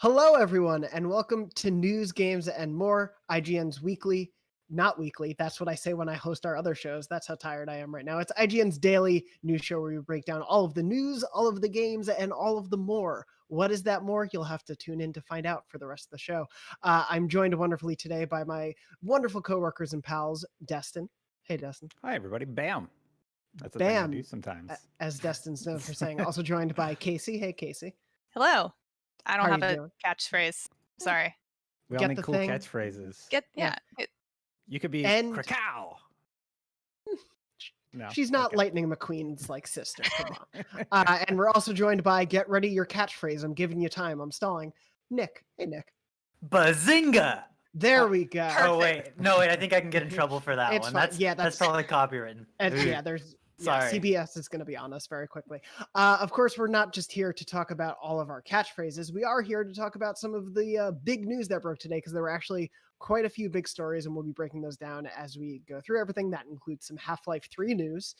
Hello, everyone, and welcome to News, Games, and More, IGN's weekly, not weekly, that's what I say when I host our other shows. That's how tired I am right now. It's IGN's daily news show where we break down all of the news, all of the games, and all of the more. What is that more? You'll have to tune in to find out for the rest of the show. I'm joined wonderfully today by my wonderful coworkers and pals, Destin. Hey, Destin. Hi, everybody. Bam. That's a Bam, thing I do sometimes. As Destin's known for saying. Also joined by Casey. Hey, Casey. Hello. I don't How are have you a doing? catchphrase. Sorry. We all Get need the cool thing? catchphrases. Yeah. You could be And- Krakow. No. She's not Okay. Lightning McQueen's like sister. Come on. And we're also joined by Get Ready Your Catchphrase. I'm giving you time. I'm stalling. Nick. Hey, Nick. Bazinga! There we go. Oh wait, no wait. I think I can get in trouble for that It's one. fine. That's Yeah, that's that's- probably copywritten. Yeah, there's. Yeah, Sorry. CBS is going to be on us very quickly. Of course, we're not just here to talk about all of our catchphrases. We are here to talk about some of the big news that broke today, because there were actually quite a few big stories, and we'll be breaking those down as we go through everything. That includes some Half-Life 3 news,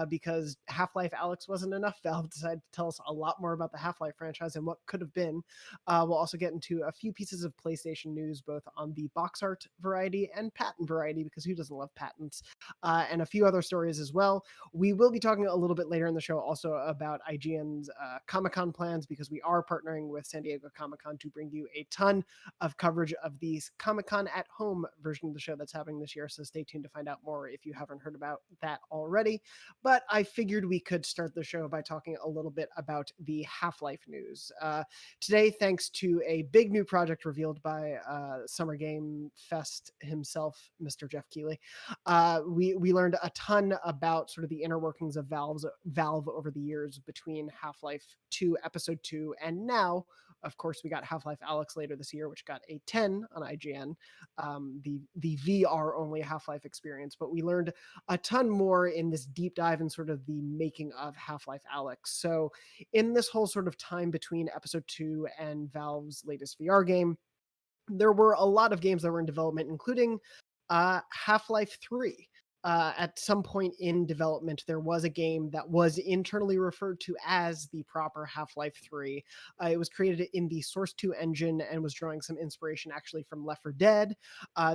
because Half-Life Alyx wasn't enough. Valve decided to tell us a lot more about the Half-Life franchise and what could have been. We'll also get into a few pieces of PlayStation news, both on the box art variety and patent variety, because who doesn't love patents, and a few other stories as well. We will be talking a little bit later in the show also about IGN's Comic-Con plans, because we are partnering with San Diego Comic-Con to bring you a ton of coverage of these Comic-Con at home version of the show that's happening this year. So stay tuned to find out more if you haven't heard about that already. But I figured we could start the show by talking a little bit about the Half-Life news. Today, thanks to a big new project revealed by Summer Game Fest himself, Mr. Jeff Keighley, we learned a ton about sort of the inner workings of Valve over the years between Half-Life 2, Episode 2, and now, of course, we got Half-Life Alyx later this year, which got a 10 on IGN, the VR-only Half-Life experience. But we learned a ton more in this deep dive in sort of the making of Half-Life Alyx. So in this whole sort of time between Episode 2 and Valve's latest VR game, there were a lot of games that were in development, including Half-Life 3. At some point in development, there was a game that was internally referred to as the proper Half-Life 3. It was created in the Source 2 engine and was drawing some inspiration actually from Left 4 Dead.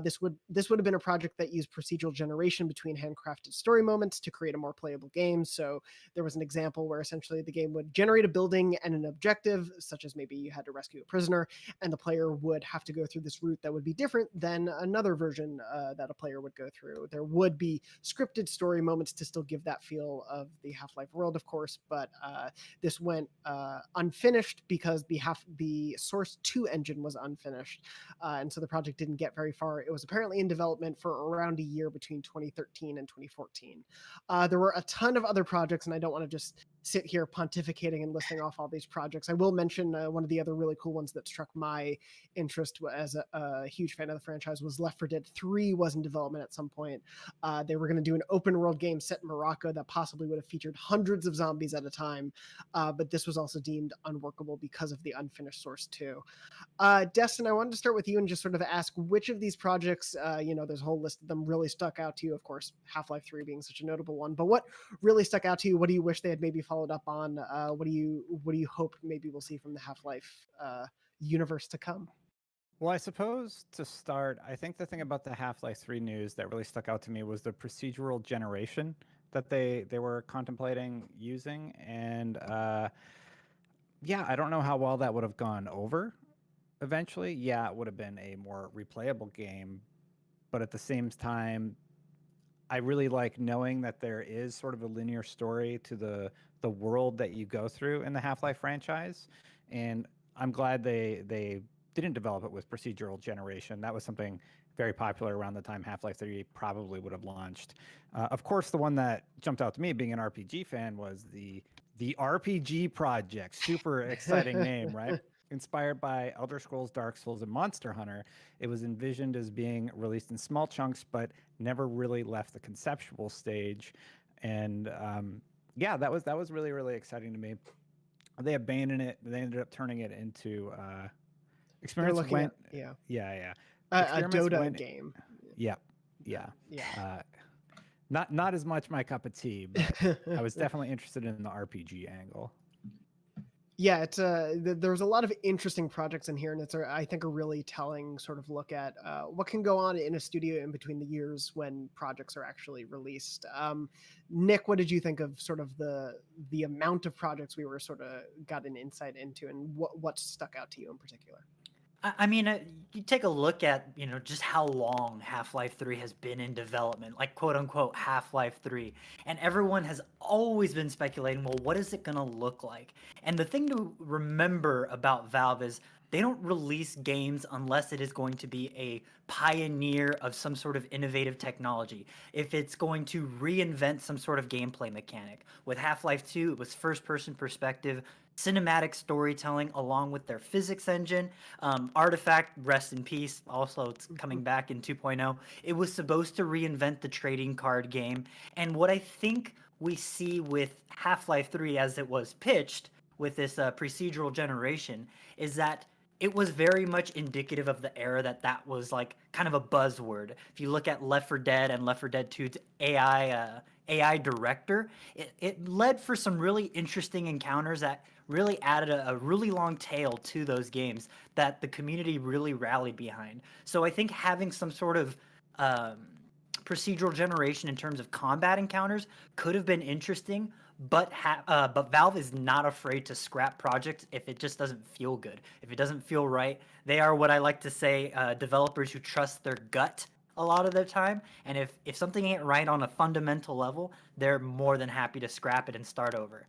This would have been a project that used procedural generation between handcrafted story moments to create a more playable game. So there was an example where essentially the game would generate a building and an objective, such as maybe you had to rescue a prisoner, and the player would have to go through this route that would be different than another version that a player would go through. There would be scripted story moments to still give that feel of the Half-Life world, of course, but this went unfinished because the Source 2 engine was unfinished, and so the project didn't get very far. It was apparently in development for around a year between 2013 and 2014. There were a ton of other projects, and I don't want to just sit here pontificating and listing off all these projects. I will mention one of the other really cool ones that struck my interest as a huge fan of the franchise was Left 4 Dead 3 was in development at some point. They were going to do an open world game set in Morocco that possibly would have featured hundreds of zombies at a time, but this was also deemed unworkable because of the unfinished Source 2. Destin, I wanted to start with you and just sort of ask which of these projects, there's a whole list of them, really stuck out to you. Of course, Half-Life 3 being such a notable one, but what really stuck out to you? What do you wish they had maybe followed up on? What do you hope maybe we'll see from the Half-Life universe to come? Well, I suppose to start, I think the thing about the Half-Life 3 news that really stuck out to me was the procedural generation that they were contemplating using. And yeah, I don't know how well that would have gone over eventually. Yeah, it would have been a more replayable game. But at the same time, I really like knowing that there is sort of a linear story to the world that you go through in the Half-Life franchise. And I'm glad they didn't develop it with procedural generation. That was something very popular around the time Half-Life 3 probably would have launched. Of course, the one that jumped out to me being an RPG fan was the RPG Project. Super exciting name, right? Inspired by Elder Scrolls, Dark Souls, and Monster Hunter, it was envisioned as being released in small chunks, but never really left the conceptual stage. And yeah, that was really, really exciting to me. They abandoned it. They ended up turning it into experiments. A Dota game. Yeah. Not as much my cup of tea, but I was definitely interested in the RPG angle. Yeah, it's there's a lot of interesting projects in here, and it's I think a really telling sort of look at what can go on in a studio in between the years when projects are actually released. Nick, what did you think of sort of the amount of projects we were sort of got an insight into, and what stuck out to you in particular? I mean, you take a look at, just how long Half-Life 3 has been in development, like quote unquote Half-Life 3. And everyone has always been speculating, well, what is it going to look like? And the thing to remember about Valve is they don't release games unless it is going to be a pioneer of some sort of innovative technology. If it's going to reinvent some sort of gameplay mechanic. With Half-Life 2, it was first-person perspective, cinematic storytelling along with their physics engine. Artifact, rest in peace. Also, it's coming back in 2.0. It was supposed to reinvent the trading card game. And what I think we see with Half-Life 3 as it was pitched with this procedural generation is that it was very much indicative of the era that was like kind of a buzzword. If you look at Left 4 Dead and Left 4 Dead 2's AI director, it led for some really interesting encounters that really added a really long tail to those games that the community really rallied behind. So I think having some sort of procedural generation in terms of combat encounters could have been interesting, but Valve is not afraid to scrap projects if it just doesn't feel good, if it doesn't feel right. They are what I like to say, developers who trust their gut a lot of the time, and if something ain't right on a fundamental level, they're more than happy to scrap it and start over.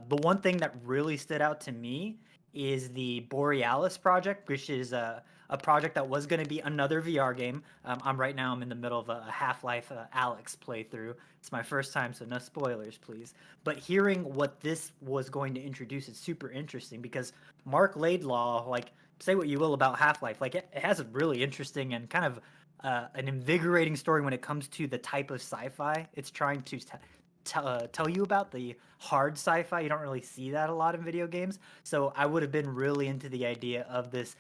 The one thing that really stood out to me is the Borealis project, which is a project that was going to be another VR game. I'm in the middle of a Half-Life Alyx playthrough. It's my first time, so no spoilers, please. But hearing what this was going to introduce is super interesting because Mark Laidlaw, like, say what you will about Half-Life, like it has a really interesting and kind of an invigorating story when it comes to the type of sci-fi it's trying to tell you about, the hard sci-fi. You don't really see that a lot in video games. So I would have been really into the idea of this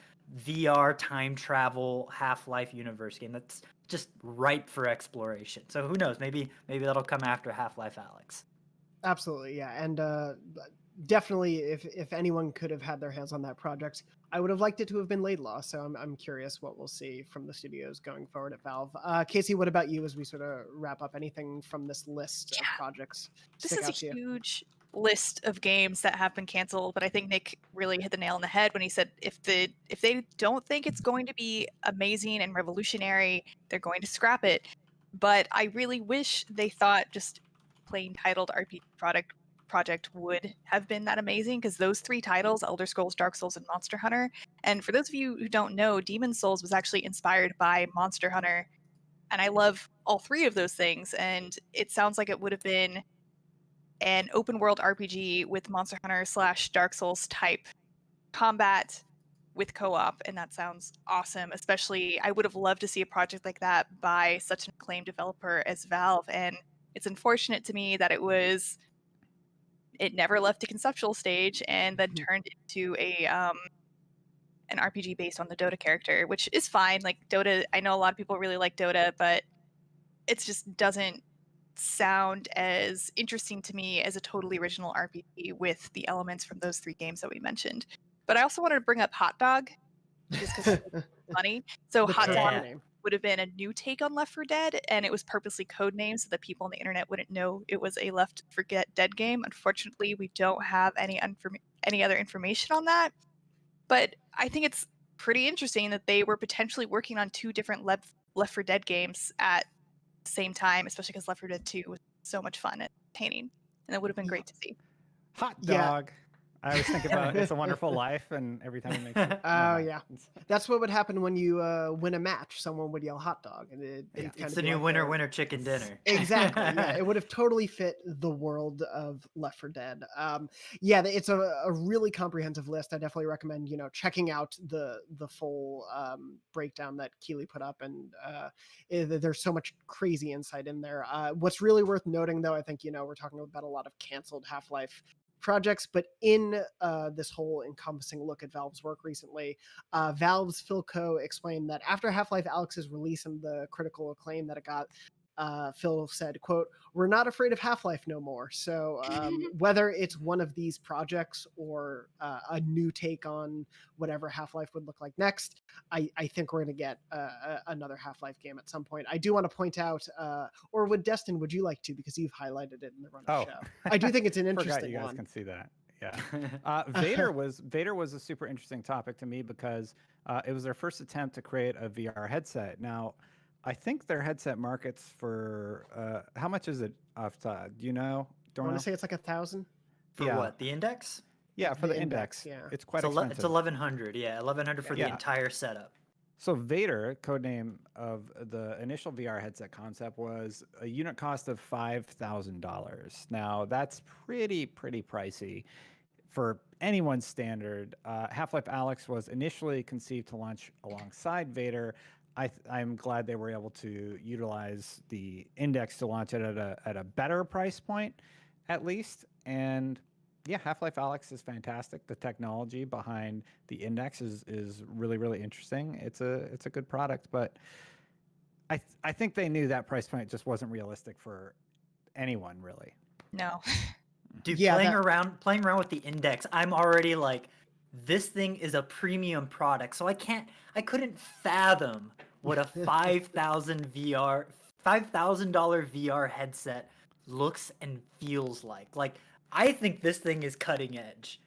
VR time travel Half-Life universe game that's just ripe for exploration. So who knows? Maybe that'll come after Half-Life Alyx. Absolutely, yeah, and definitely, if anyone could have had their hands on that project, I would have liked it to have been Laidlaw. So I'm curious what we'll see from the studios going forward at Valve. Casey, what about you as we sort of wrap up? Anything from this list of projects This stick is a out to you? huge list of games that have been canceled, but I think Nick really hit the nail on the head when he said if they don't think it's going to be amazing and revolutionary, they're going to scrap it. But I really wish they thought just plain titled RPG project would have been that amazing, because those three titles, Elder Scrolls, Dark Souls, and Monster Hunter, and for those of you who don't know, Demon Souls was actually inspired by Monster Hunter, and I love all three of those things, and it sounds like it would have been an open world RPG with Monster Hunter / Dark Souls type combat with co-op, and that sounds awesome. Especially, I would have loved to see a project like that by such an acclaimed developer as Valve, and it's unfortunate to me that it never left the conceptual stage and then turned into an RPG based on the Dota character, which is fine. Like Dota, I know a lot of people really like Dota, but it just doesn't sound as interesting to me as a totally original RPG with the elements from those three games that we mentioned. But I also wanted to bring up Hot Dog, just because it's funny. So The Hot perfect Dog name. would have been a new take on Left 4 Dead, and it was purposely codenamed so that people on the internet wouldn't know it was a Left 4 Dead game. Unfortunately, we don't have any other information on that. But I think it's pretty interesting that they were potentially working on two different Left 4 Dead games at the same time, especially because Left 4 Dead 2 was so much fun and entertaining, and it would have been great to see. Hot Yeah. dog. I always think about It's a Wonderful Life, and every time he makes it. Oh yeah, that's what would happen when you win a match. Someone would yell "hot dog," and it'd It's kind of the be new like winner chicken dinner. Exactly. Yeah, it would have totally fit the world of Left 4 Dead. Yeah, it's a really comprehensive list. I definitely recommend checking out the full breakdown that Keeley put up, and there's so much crazy insight in there. What's really worth noting, though, I think we're talking about a lot of canceled Half-Life projects, but in this whole encompassing look at Valve's work recently, Valve's Phil Coe explained that after Half-Life Alyx's release and the critical acclaim that it got, Phil said, quote, "We're not afraid of Half-Life no more." So whether it's one of these projects or a new take on whatever Half-Life would look like next, I think we're going to get another Half-Life game at some point. I do want to point out, or Destin, would you like to, because you've highlighted it in the run of the show? I do think it's an Forgot interesting you guys one. can see that. Yeah. Vader was a super interesting topic to me because it was their first attempt to create a VR headset. Now, I think their headset markets for how much is it off top? Do you know? I want to say it's like 1,000 for what? The Index? Yeah, for The the Index. yeah. It's quite It's expensive. 1,100. Yeah, 1,100 for the entire setup. So Vader, codename of the initial VR headset concept, was a unit cost of $5,000. Now that's pretty pricey for anyone's standard. Half-Life Alyx was initially conceived to launch alongside Vader. I'm glad they were able to utilize the Index to launch it at a better price point, at least. And yeah, Half-Life Alyx is fantastic. The technology behind the Index is really interesting. It's a good product, but I think they knew that price point just wasn't realistic for anyone, really. No. Dude, playing around with the Index, I'm already like, this thing is a premium product. So I couldn't fathom what a $5,000 VR headset looks and feels like. Like, I think this thing is cutting edge.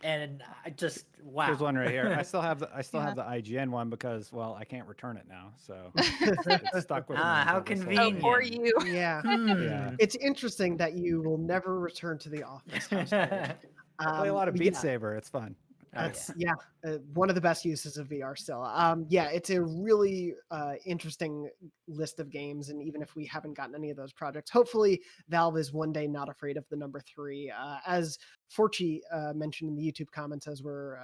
And I just wow. Here's one right here. I still have the IGN one because, well, I can't return it now, so it's stuck with me. How convenient. Oh, for you. Yeah. Yeah. It's interesting that you will never return to the office. I play a lot of Beat Saber. It's fun. That's one of the best uses of VR still. Yeah, it's a really interesting list of games, and even if we haven't gotten any of those projects, hopefully Valve is one day not afraid of the number 3. As Forchi mentioned in the YouTube comments as we're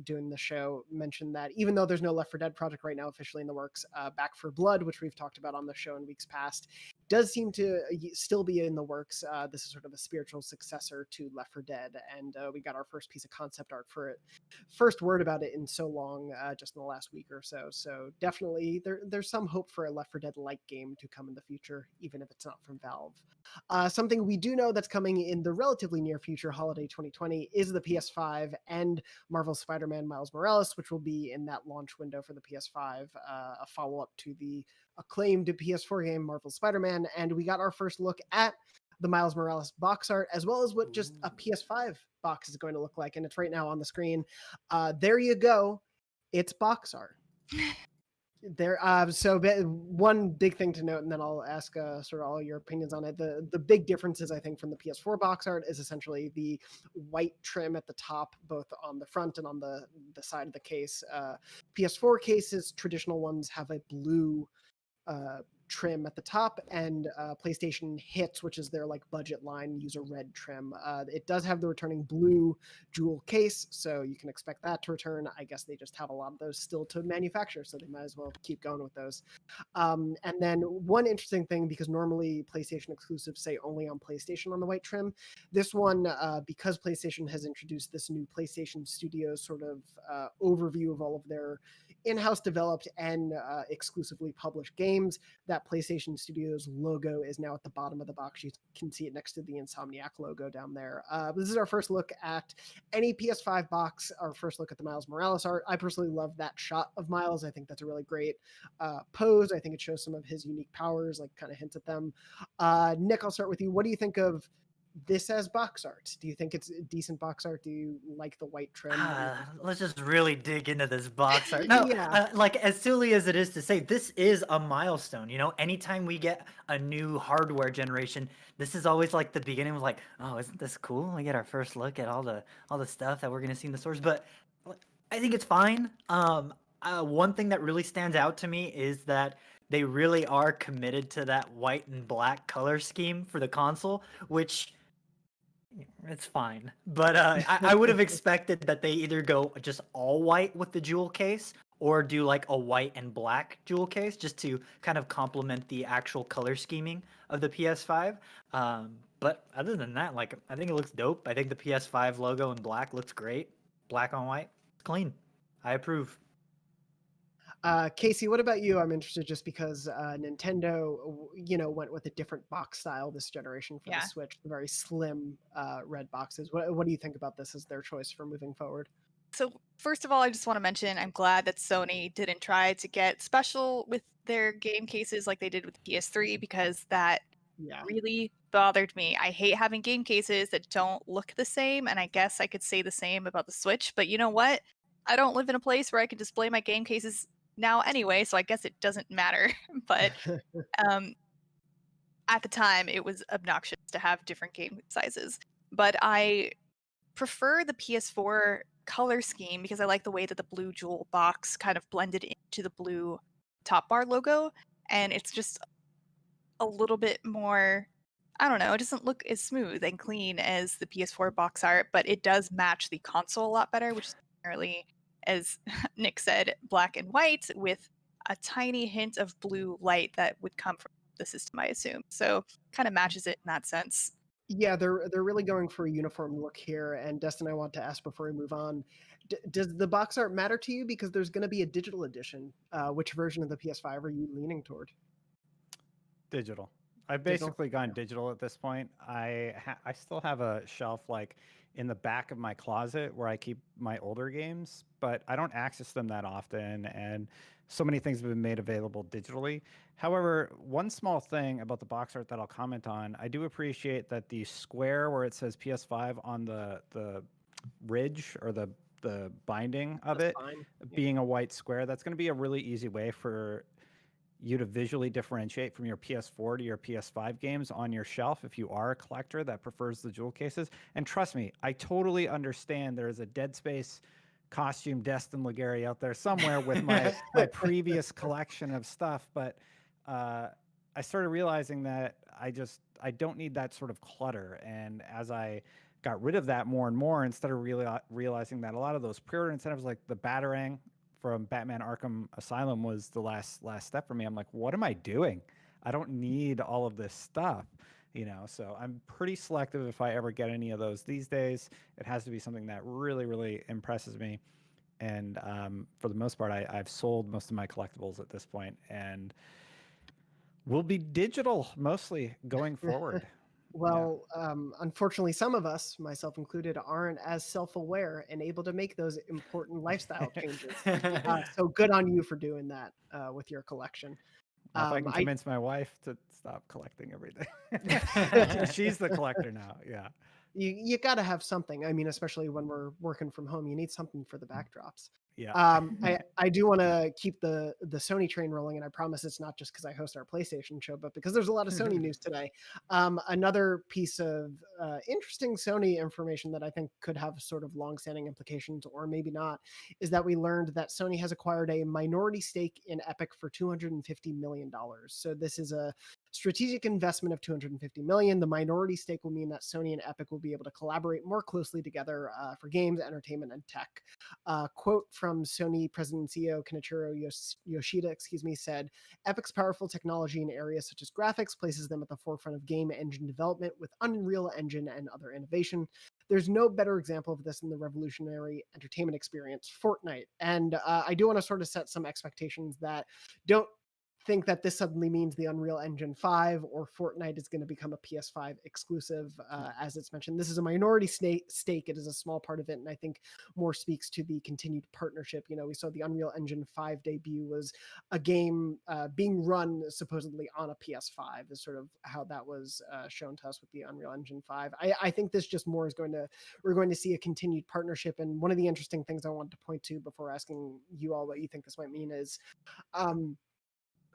doing the show, mentioned that even though there's no Left 4 Dead project right now officially in the works, Back 4 Blood, which we've talked about on the show in weeks past, does seem to still be in the works. This is sort of a spiritual successor to Left 4 Dead, and we got our first piece of concept art for it. First word about it in so long, just in the last week or so. So definitely there's some hope for a Left 4 Dead-like game to come in the future, even if it's not from Valve. Something we do know that's coming in the relatively near future, holiday 2020, is the PS5 and Marvel's Spider-Man Miles Morales, which will be in that launch window for the PS5, a follow-up to the acclaimed PS4 game Marvel's Spider-Man. And we got our first look at the Miles Morales box art, as well as what just a PS5 box is going to look like. And it's right now on the screen. There you go. It's box art. There. So one big thing to note, and then I'll ask sort of all your opinions on it. The big differences, I think, from the PS4 box art is essentially the white trim at the top, both on the front and on the side of the case. PS4 cases, traditional ones, have a blue trim at the top, and PlayStation Hits, which is their like budget line, use a red trim. It does have the returning blue jewel case, so you can expect that to return. I guess they just have a lot of those still to manufacture, so they might as well keep going with those. And then one interesting thing, because normally PlayStation exclusives say only on PlayStation on the white trim, this one, because PlayStation has introduced this new PlayStation Studios sort of overview of all of their in-house developed and exclusively published games, that PlayStation Studios logo is now at the bottom of the box. You can see it next to the Insomniac logo down there. This is our first look at any PS5 box, our first look at the Miles Morales art. I personally love that shot of Miles. I think that's a really great pose. I think it shows some of his unique powers, like kind of hints at them. Nick, I'll start with you. What do you think of this as box art? Do you think it's decent box art? Do you like the white trim? Let's just really dig into this box art. No, like as silly as it is to say, this is a milestone. You know, anytime we get a new hardware generation, this is always like the beginning was like, oh, isn't this cool? We get our first look at all the stuff that we're gonna see in the stores. But I think it's fine. One thing that really stands out to me is that they really are committed to that white and black color scheme for the console, which it's fine. But I would have expected that they either go just all white with the jewel case or do like a white and black jewel case just to kind of complement the actual color scheming of the PS5. But other than that, like, I think it looks dope. I think the PS5 logo in black looks great. Black on white. It's clean. I approve. Casey, what about you? I'm interested just because Nintendo, went with a different box style this generation for the Yeah. Switch, the very slim red boxes. What do you think about this as their choice for moving forward? So first of all, I just want to mention I'm glad that Sony didn't try to get special with their game cases like they did with the PS3 because that Yeah. really bothered me. I hate having game cases that don't look the same, and I guess I could say the same about the Switch, but you know what? I don't live in a place where I can display my game cases now anyway, so I guess it doesn't matter. But um, at the time, it was obnoxious to have different game sizes. But I prefer the PS4 color scheme because I like the way that the blue jewel box kind of blended into the blue top bar logo, and it's just a little bit more, I don't know, it doesn't look as smooth and clean as the PS4 box art, but it does match the console a lot better, which is primarily, as Nick said, black and white with a tiny hint of blue light that would come from the system, I assume. So kind of matches it in that sense. Yeah, they're really going for a uniform look here. And Destin, I want to ask before we move on, does the box art matter to you? Because there's going to be a digital edition. Which version of the PS5 are you leaning toward? Digital. I've Digital? basically gone digital at this point. I still have a shelf like in the back of my closet where I keep my older games, but I don't access them that often, and so many things have been made available digitally. However, one small thing about the box art that I'll comment on, I do appreciate that the square where it says PS5 on the ridge or the binding of That's it fine. Yeah. being a white square, that's going to be a really easy way for you to visually differentiate from your PS4 to your PS5 games on your shelf if you are a collector that prefers the jewel cases. And trust me, I totally understand there is a Dead Space costume Destin Legary out there somewhere with my previous collection of stuff, but I started realizing that I don't need that sort of clutter. And as I got rid of that more and more, instead of realizing that a lot of those pre-order incentives, like the Batarang from Batman Arkham Asylum, was the last step for me. I'm like, what am I doing? I don't need all of this stuff, so I'm pretty selective if I ever get any of those these days. It has to be something that really, really impresses me. And for the most part, I've sold most of my collectibles at this point, and will be digital mostly going forward. Well, unfortunately, some of us, myself included, aren't as self-aware and able to make those important lifestyle changes. So good on you for doing that with your collection. Well, if I can convince my wife to stop collecting everything. She's the collector now. Yeah. You got to have something. I mean, especially when we're working from home, you need something for the backdrops. Yeah. I do want to keep the Sony train rolling, and I promise it's not just because I host our PlayStation show, but because there's a lot of Sony news today. Another piece of interesting Sony information that I think could have sort of long-standing implications, or maybe not, is that we learned that Sony has acquired a minority stake in Epic for $250 million. So this is a strategic investment of $250 million. The minority stake will mean that Sony and Epic will be able to collaborate more closely together for games, entertainment, and tech. Quote from Sony President and CEO Kenichiro Yoshida, said, "Epic's powerful technology in areas such as graphics places them at the forefront of game engine development with Unreal Engine and other innovation. There's no better example of this in the revolutionary entertainment experience, Fortnite." And I do want to sort of set some expectations that don't think that this suddenly means the Unreal Engine 5 or Fortnite is going to become a PS5 exclusive. As it's mentioned, this is a minority stake. It is a small part of it, and I think more speaks to the continued partnership. We saw the Unreal Engine 5 debut was a game being run supposedly on a PS5 is sort of how that was shown to us with the Unreal Engine 5. I think this just more is we're going to see a continued partnership. And one of the interesting things I wanted to point to before asking you all what you think this might mean is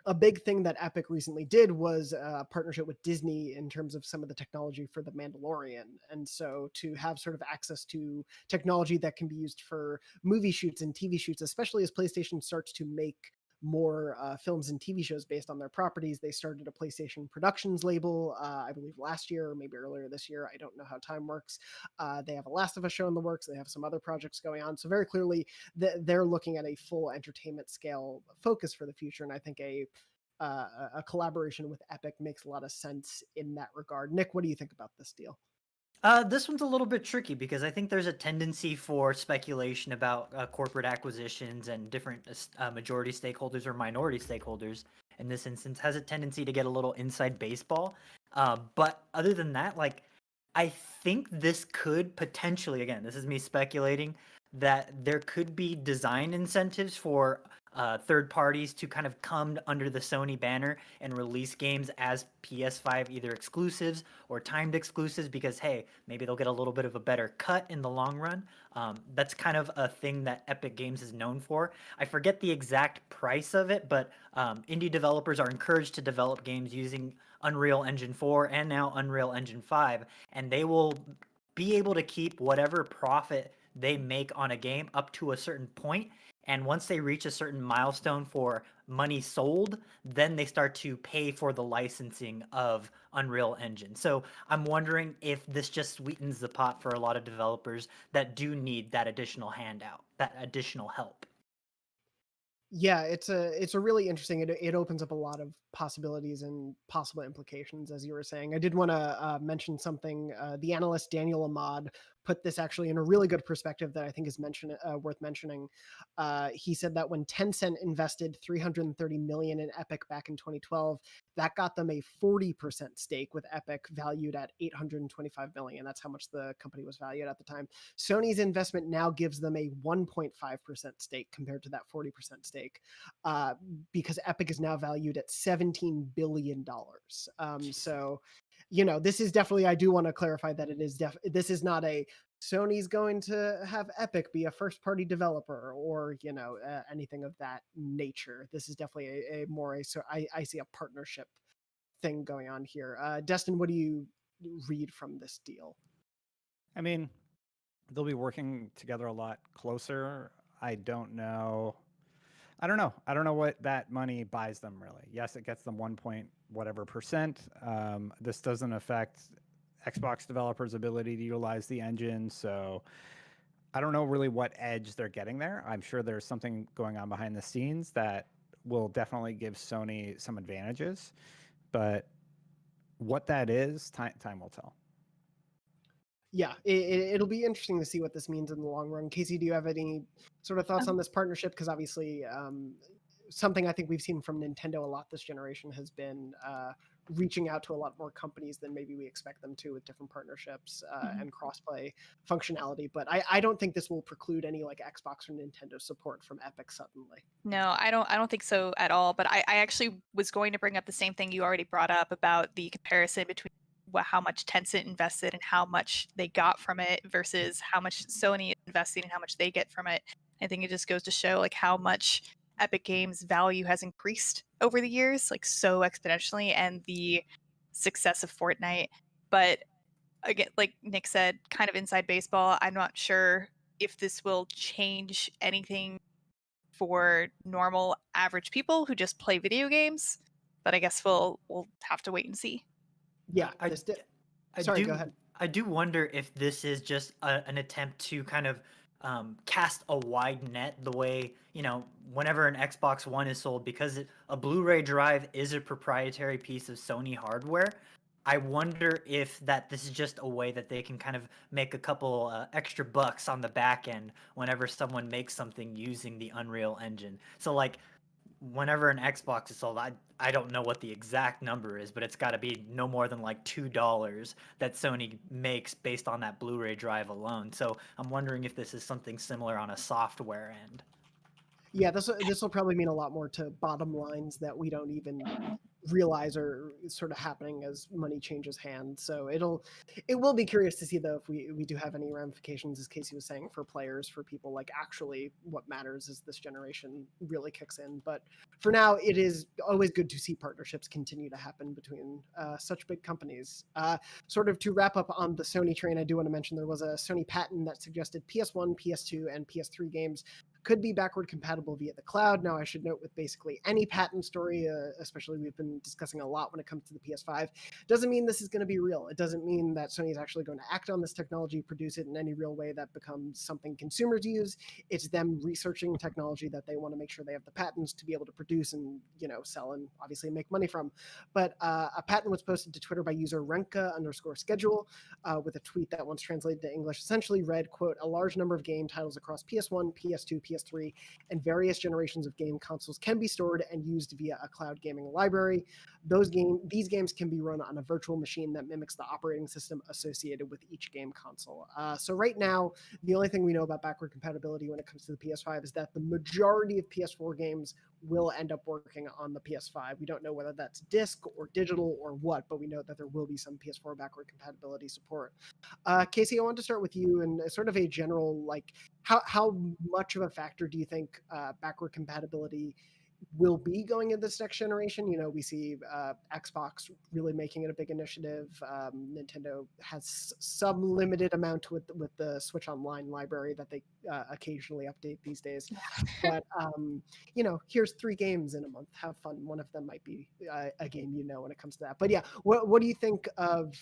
a big thing that Epic recently did was a partnership with Disney in terms of some of the technology for The Mandalorian. And so to have sort of access to technology that can be used for movie shoots and TV shoots, especially as PlayStation starts to make more films and TV shows based on their properties. They started a PlayStation Productions label, I believe last year or maybe earlier this year. I don't know how time works. They have a Last of Us show in the works. They have some other projects going on. So very clearly they're looking at a full entertainment scale focus for the future. And I think a collaboration with Epic makes a lot of sense in that regard. Nick, what do you think about this deal? This one's a little bit tricky because I think there's a tendency for speculation about corporate acquisitions and different majority stakeholders or minority stakeholders. In this instance, has a tendency to get a little inside baseball. But other than that, like, I think this could potentially, again, this is me speculating, that there could be design incentives for third parties to kind of come under the Sony banner and release games as PS5 either exclusives or timed exclusives because, hey, maybe they'll get a little bit of a better cut in the long run. That's kind of a thing that Epic Games is known for. I forget the exact price of it, but indie developers are encouraged to develop games using Unreal Engine 4 and now Unreal Engine 5, and they will be able to keep whatever profit they make on a game up to a certain point. And once they reach a certain milestone for money sold, then they start to pay for the licensing of Unreal Engine. So I'm wondering if this just sweetens the pot for a lot of developers that do need that additional handout, that additional help. Yeah, it's a really interesting. It opens up a lot of possibilities and possible implications, as you were saying. I did want to mention something. The analyst Daniel Ahmad put this actually in a really good perspective that I think is worth mentioning. He said that when Tencent invested 330 million in Epic back in 2012, that got them a 40% stake, with Epic valued at 825 million. That's how much the company was valued at the time. Sony's investment now gives them a 1.5% stake compared to that 40% stake, because Epic is now valued at $17 billion. So, this is definitely, I do want to clarify that it is this is not a Sony's going to have Epic be a first party developer or, anything of that nature. This is definitely so I see a partnership thing going on here. Destin, what do you read from this deal? I mean, they'll be working together a lot closer. I don't know what that money buys them, really. Yes, it gets them 1 point whatever percent. This doesn't affect Xbox developers' ability to utilize the engine, so I don't know really what edge they're getting there. I'm sure there's something going on behind the scenes that will definitely give Sony some advantages, but what that is, time will tell. Yeah, it'll be interesting to see what this means in the long run. Casey, do you have any sort of thoughts on this partnership? Because obviously, something I think we've seen from Nintendo a lot this generation has been reaching out to a lot more companies than maybe we expect them to, with different partnerships and crossplay functionality. But I don't think this will preclude any like Xbox or Nintendo support from Epic suddenly. No, I don't think so at all. But I actually was going to bring up the same thing you already brought up about the comparison between how much Tencent invested and how much they got from it versus how much Sony is investing and how much they get from it. I think it just goes to show like how much Epic Games value has increased over the years, like so exponentially, and the success of Fortnite. But again, like Nick said, kind of inside baseball. I'm not sure if this will change anything for normal average people who just play video games, but I guess we'll have to wait and see. Yeah, sorry, go ahead. I do wonder if this is just an attempt to kind of cast a wide net, the way, whenever an Xbox One is sold, because a Blu-ray drive is a proprietary piece of Sony hardware. I wonder if this is just a way that they can kind of make a couple extra bucks on the back end whenever someone makes something using the Unreal Engine. So like, whenever an Xbox is sold, I don't know what the exact number is, but it's got to be no more than like $2 that Sony makes based on that Blu-ray drive alone. So I'm wondering if this is something similar on a software end. Yeah, this will probably mean a lot more to bottom lines that we don't even realize are sort of happening as money changes hands. So it will be curious to see, though, if we do have any ramifications, as Casey was saying, for players, for people. Like, actually what matters as this generation really kicks in. But for now, it is always good to see partnerships continue to happen between such big companies. Sort of to wrap up on the Sony train, I do want to mention there was a Sony patent that suggested PS1, PS2, and PS3 games could be backward compatible via the cloud. Now, I should note, with basically any patent story, especially we've been discussing a lot when it comes to the PS5, doesn't mean this is going to be real. It doesn't mean that Sony is actually going to act on this technology, produce it in any real way that becomes something consumers use. It's them researching technology that they want to make sure they have the patents to be able to produce and, sell and obviously make money from. But a patent was posted to Twitter by user Renka_schedule with a tweet that once translated to English essentially read, quote, "A large number of game titles across PS1, PS2, PS3, and various generations of game consoles can be stored and used via a cloud gaming library. These games can be run on a virtual machine that mimics the operating system associated with each game console." So right now, the only thing we know about backward compatibility when it comes to the PS5 is that the majority of PS4 games will end up working on the PS5. We don't know whether that's disc or digital or what, but we know that there will be some PS4 backward compatibility support. Casey, I want to start with you and sort of a general, like, how much of a factor do you think backward compatibility will be going into this next generation? We see Xbox really making it a big initiative. Nintendo has some limited amount with the Switch Online library that they occasionally update these days. But here's 3 games in a month. Have fun. One of them might be a game when it comes to that. But yeah, what do you think of?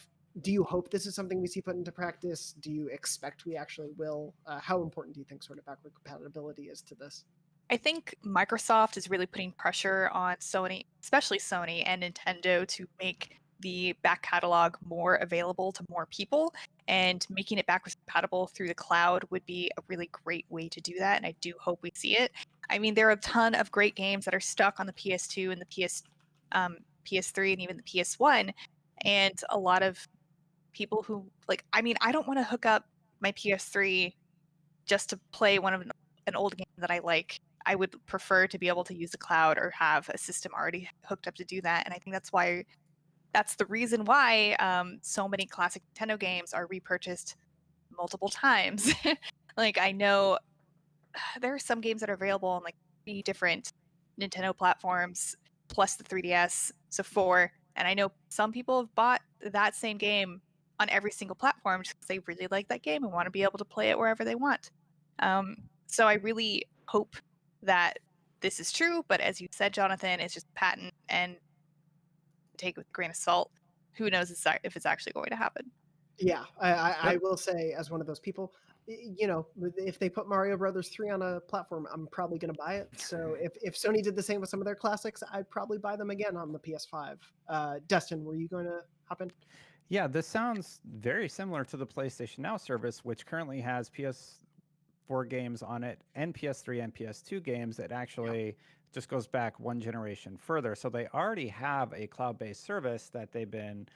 Do you hope this is something we see put into practice? Do you expect we actually will? How important do you think sort of backward compatibility is to this? I think Microsoft is really putting pressure on Sony, especially Sony and Nintendo, to make the back catalog more available to more people, and making it backwards compatible through the cloud would be a really great way to do that. And I do hope we see it. I mean, there are a ton of great games that are stuck on the PS2 and the PS3 and even the PS1, and a lot of people who I don't want to hook up my PS3 just to play an old game that I like. I would prefer to be able to use the cloud or have a system already hooked up to do that. And I think that's the reason why so many classic Nintendo games are repurchased multiple times. Like, I know there are some games that are available on like 3 different Nintendo platforms plus the 3DS, so 4. And I know some people have bought that same game on every single platform just because they really like that game and want to be able to play it wherever they want. So I really hope that this is true, but as you said, Jonathan, it's just patent and take it with a grain of salt. Who knows if it's actually going to happen? Yeah, I will say, as one of those people, if they put Mario Brothers 3 on a platform, I'm probably going to buy it. So if Sony did the same with some of their classics, I'd probably buy them again on the PS5. Dustin, were you going to hop in? Yeah, this sounds very similar to the PlayStation Now service, which currently has PS4 games on it and PS3 and PS2 games that actually just goes back one generation further. So they already have a cloud-based service that they've been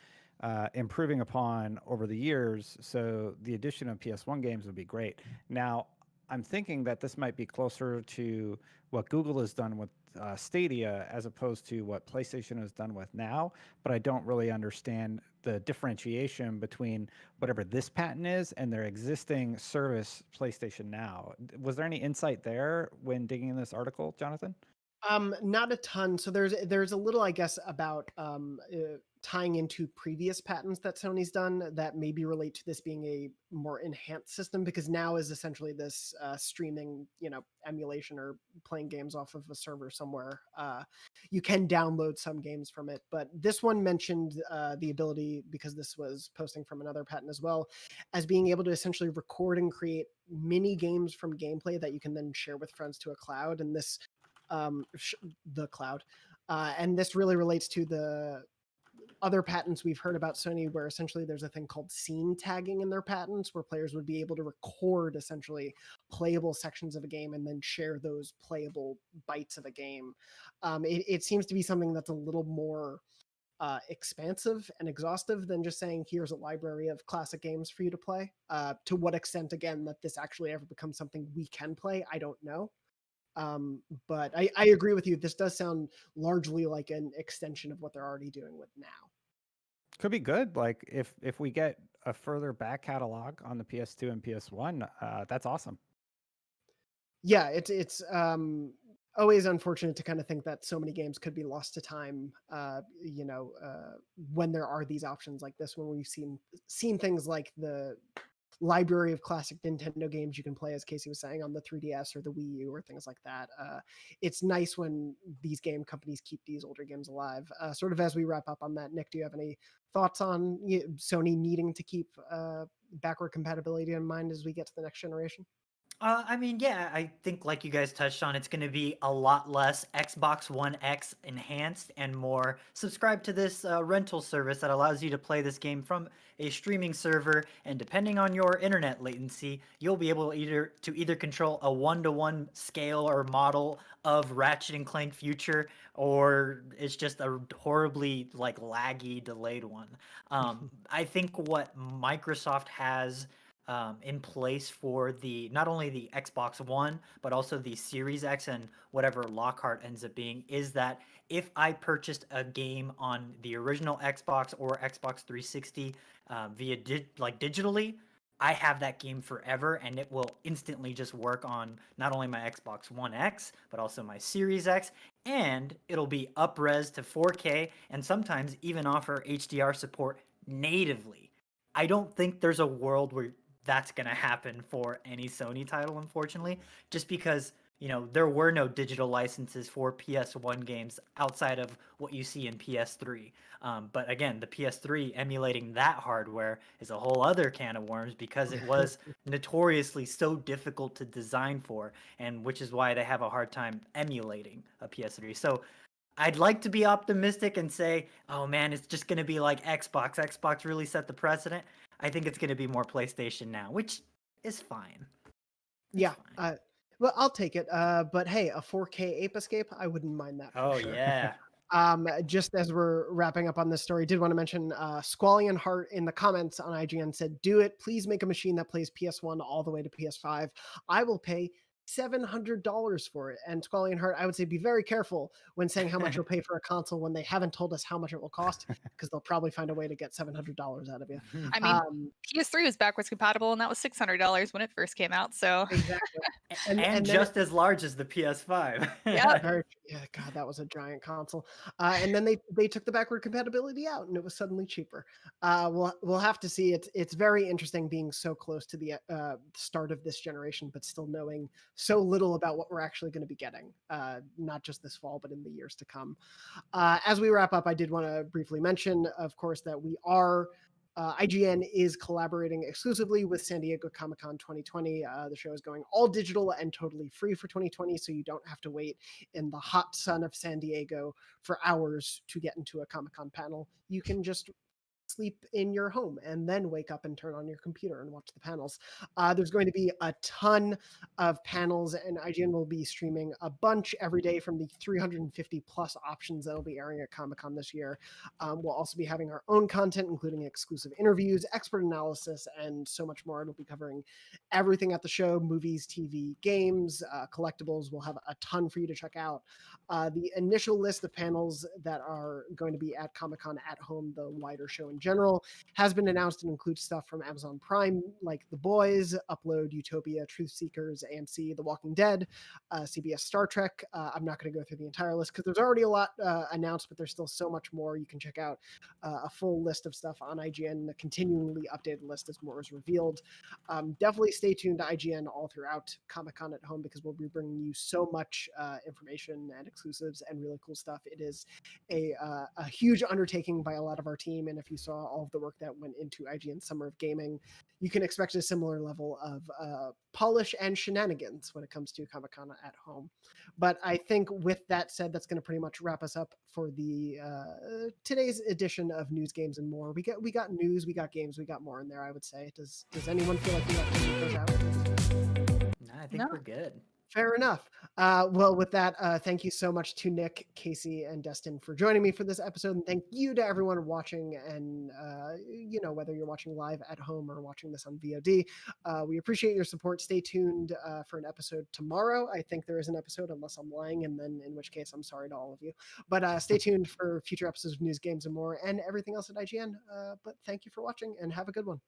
improving upon over the years. So the addition of PS1 games would be great. Now, I'm thinking that this might be closer to what Google has done with Stadia as opposed to what PlayStation has done with Now, but I don't really understand the differentiation between whatever this patent is and their existing service, PlayStation Now. Was there any insight there when digging in this article, Jonathan? Not a ton. So there's a little, I guess, about tying into previous patents that Sony's done that maybe relate to this being a more enhanced system, because Now is essentially this streaming, emulation or playing games off of a server somewhere. You can download some games from it, but this one mentioned the ability, because this was posting from another patent as well, as being able to essentially record and create mini games from gameplay that you can then share with friends to a cloud. And this the cloud. And this really relates to the other patents we've heard about Sony, where essentially there's a thing called scene tagging in their patents, where players would be able to record essentially playable sections of a game and then share those playable bytes of a game. It seems to be something that's a little more expansive and exhaustive than just saying, here's a library of classic games for you to play. To what extent, again, that this actually ever becomes something we can play, I don't know. But I agree with you. This does sound largely like an extension of what they're already doing with Now. Could be good. Like if we get a further back catalog on the PS2 and PS1, that's awesome. Yeah, it's always unfortunate to kind of think that so many games could be lost to time. When there are these options like this, when we've seen things like the library of classic Nintendo games you can play, as Casey was saying, on the 3DS or the Wii U or things like that. It's nice when these game companies keep these older games alive. Sort of as we wrap up on that, Nick, do you have any thoughts on Sony needing to keep backward compatibility in mind as we get to the next generation? I mean, yeah, I think like you guys touched on, it's going to be a lot less Xbox One X enhanced and more subscribe to this rental service that allows you to play this game from a streaming server. And depending on your internet latency, you'll be able either control a one-to-one scale or model of Ratchet and Clank Future, or it's just a horribly like laggy delayed one. I think what Microsoft has in place for the not only the Xbox One but also the Series X and whatever Lockhart ends up being is that if I purchased a game on the original Xbox or Xbox 360 via digitally, I have that game forever and it will instantly just work on not only my Xbox One X but also my Series X, and it'll be up-res to 4K and sometimes even offer HDR support natively. I don't think there's a world where that's going to happen for any Sony title, unfortunately, just because, there were no digital licenses for PS1 games outside of what you see in PS3. But again, the PS3 emulating that hardware is a whole other can of worms because it was notoriously so difficult to design for, and which is why they have a hard time emulating a PS3. So I'd like to be optimistic and say, oh man, it's just going to be like Xbox. Xbox really set the precedent. I think it's going to be more PlayStation now, which is fine. Yeah. Well, I'll take it. But hey, a 4K Ape Escape, I wouldn't mind that. Oh, sure. yeah. Just as we're wrapping up on this story, did want to mention Squally and Heart in the comments on IGN said, do it. Please make a machine that plays PS1 all the way to PS5. I will pay $700 for it. And Squally and Heart, I would say be very careful when saying how much you'll pay for a console when they haven't told us how much it will cost, because they'll probably find a way to get $700 out of you. I mean, PS3 was backwards compatible, and that was $600 when it first came out. So exactly. And just as large as the PS5. Yeah. Yeah, God, that was a giant console. And then they took the backward compatibility out, and it was suddenly cheaper. We'll have to see. It's very interesting being so close to the start of this generation, but still knowing so little about what we're actually going to be getting, not just this fall, but in the years to come. As we wrap up, I did want to briefly mention, of course, that we are. IGN is collaborating exclusively with San Diego Comic-Con 2020. The show is going all digital and totally free for 2020, so you don't have to wait in the hot sun of San Diego for hours to get into a Comic-Con panel. You can just sleep in your home and then wake up and turn on your computer and watch the panels. There's going to be a ton of panels, and IGN will be streaming a bunch every day from the 350 plus options that will be airing at Comic-Con this year. We'll also be having our own content, including exclusive interviews, expert analysis, and so much more. It'll be covering everything at the show: movies, TV, games, collectibles. We'll have a ton for you to check out. The initial list of panels that are going to be at Comic-Con at Home, the wider show in general, has been announced and includes stuff from Amazon Prime, like The Boys, Upload, Utopia, Truth Seekers, AMC, The Walking Dead, CBS Star Trek. I'm not going to go through the entire list because there's already a lot announced, but there's still so much more. You can check out a full list of stuff on IGN, the continually updated list as more is revealed. Definitely stay tuned to IGN all throughout Comic-Con at Home because we'll be bringing you so much information and exclusives and really cool stuff. It is a huge undertaking by a lot of our team, and if you saw all of the work that went into IGN Summer of Gaming, you can expect a similar level of polish and shenanigans when it comes to Comic-Con at Home. But I think with that said, that's going to pretty much wrap us up for the today's edition of News, Games, and More. We got news, we got games, we got more in there, I would say. Does anyone feel like we have to take those out? No, I think we're good. Fair enough. Well, with that, thank you so much to Nick, Casey, and Destin for joining me for this episode. And thank you to everyone watching, and whether you're watching live at home or watching this on VOD. We appreciate your support. Stay tuned for an episode tomorrow. I think there is an episode, unless I'm lying, and then in which case I'm sorry to all of you. But stay tuned for future episodes of News, Games, and More, and everything else at IGN. But thank you for watching, and have a good one.